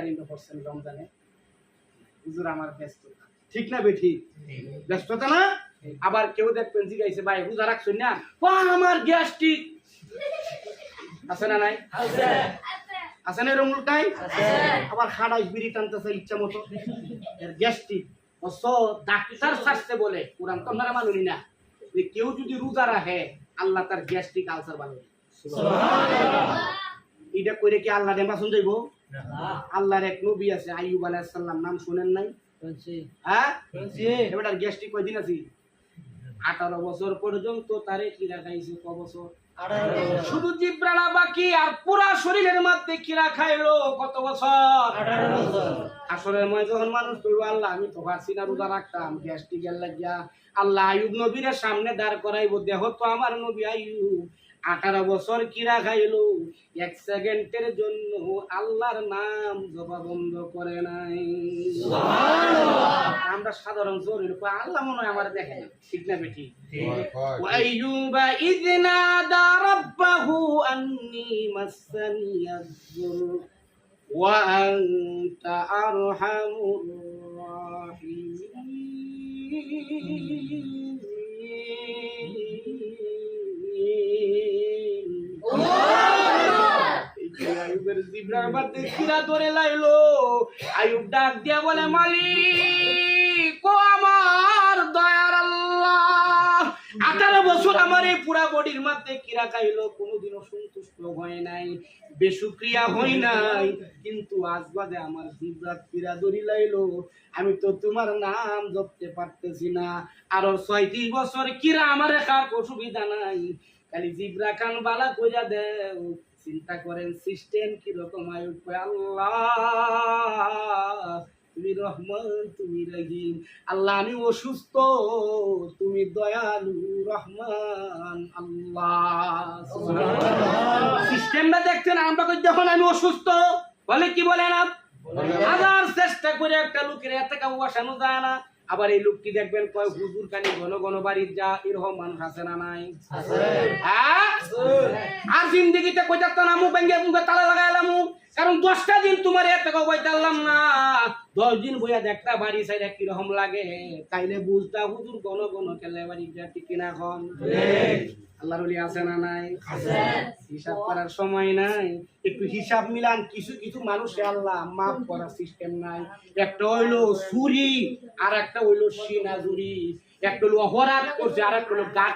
কারিমে পড়ছেন রমজানে, হুজুর আমার ব্যস্ততা, ঠিক না বেঠি? ব্যস্ততা না? আবার কেউ দেখবেন জিগাইছে ভাই রোজা রাখছেন না, আমার গ্যাস্ট্রিক আছে না নাই? আছে না এরকম লোকটাই? আবার খাড়াই বিড়ি টানতেছে ইচ্ছা মতো, গ্যাস্ট্রিক। ডাক্তার শাস্তে বলে, কোরআন তো আপনারা মানুনি না, যে কেউ যদি রোজা রাখে আল্লাহ তার গ্যাস্ট্রিক আলসার বানাবে। এটা কইরে কি আল্লাহ নেবাসন যাইব? আল্লাহর এক নবী আছে আইয়ুব আলাইহিস সালাম, নাম শুনেন নাই? হ্যাঁ, এবারে গ্যাস্ট্রিক কয়দিন আছে? 18 বছর পর্যন্ত তারে কিরা খাইছে। ক বছর? 18 বছর। শুধু জিব্রালা বাকি, আর পুরা শরীরের মধ্যে কিরা খাইলো কত বছর? 18 বছর। আসরের মধ্যে যখন মানুষ কইবো আল্লাহ আমি তো পারছি না রোজা রাখতাম, গ্যাস্ট্রিক এর লাগিয়া, আল্লাহ আইয়ুব নবীর সামনে দাঁড় করাইবো, দেখো তো আমার নবী আইয়ুব 18 বছর কিরা খাইলো, 1 সেকেন্ডের জন্য আল্লাহর নাম জপা বন্ধ করে নাই। সুবহানাল্লাহ। আমরা সাধারণ জরুরি আল্লাহ মনে হয় আমার দেখে না, ঠিক না বেটি? আইয়ুবা ইয নাদা রাব্বাহু আন্নী মাসানিয়ায-যুর ওয়া আনতা আরহামুর রাহিমিন। আইয়ুবের জিব্রার মধ্যে কিরা ধরে লাইলো, আইয়ুব ডাক দিয়া বলে মালিক ও আমার দয়ার আল্লাহ, 18 বছর আমার এই পুরা বডির মধ্যে কিরা খাইলো, কোনোদিনও সন্তুষ্ট হয় নাই, বেশুক্রিয়া হই নাই, কিন্তু আজ বাদে আমার জিব্রাত কিরা ধরে লাইলো, আমি তো তোমার নাম জপতে পারতেছি না, আরো 36 বছর কিরা আমারে খার অসুবিধা নাই, খালি জিব্রা কান বালা কইরা দেও। চিন্তা করেন সিস্টেম কি রকম। আইয়ুব কয় আল্লাহ তুমি রহমান, তুমি রহিম, আল্লাহ আমি অসুস্থ, তুমি দয়ালু রহমান আল্লাহ। সুবহানাল্লাহ। সিস্টেমটা দেখছেন? আমরা কই যখন আমি অসুস্থ বলে কি বলে না, হাজার চেষ্টা করে একটা লোকের এত কাউ বসানো যায় না। আবার এই লোকটি দেখবেন কয় হুজুর কানি ঘন ঘন বাড়ি যা, এরকম মানুষ আছে না নাই? আর জিন্দিগিতে কই যাচ্ছ না মুখ ভেঙে মুখে তালা লাগাইলাম, কারণ 10টা দিন তোমার এত কাউ বইতালাম না, 10 দিন বইয়া দেখটা বাড়ি সাইডে কিরকম লাগে, তাইলে বুঝতা হুজুর ঘন ঘন খেলে বাড়ি যা, ঠিক কিনা এখন? আল্লাহর ওলি আছে না নাই? হিসাব করার সময় নাই, একটু হিসাব মিলান। কিছু কিছু মানুষে আল্লাহ মাফ করার সিস্টেম নাই। একটা হইলো সুরি, আর একটা হইলো সিনাজুরি, একটা হইলো অপরাধ করছে, আর একটা হইলো গাছ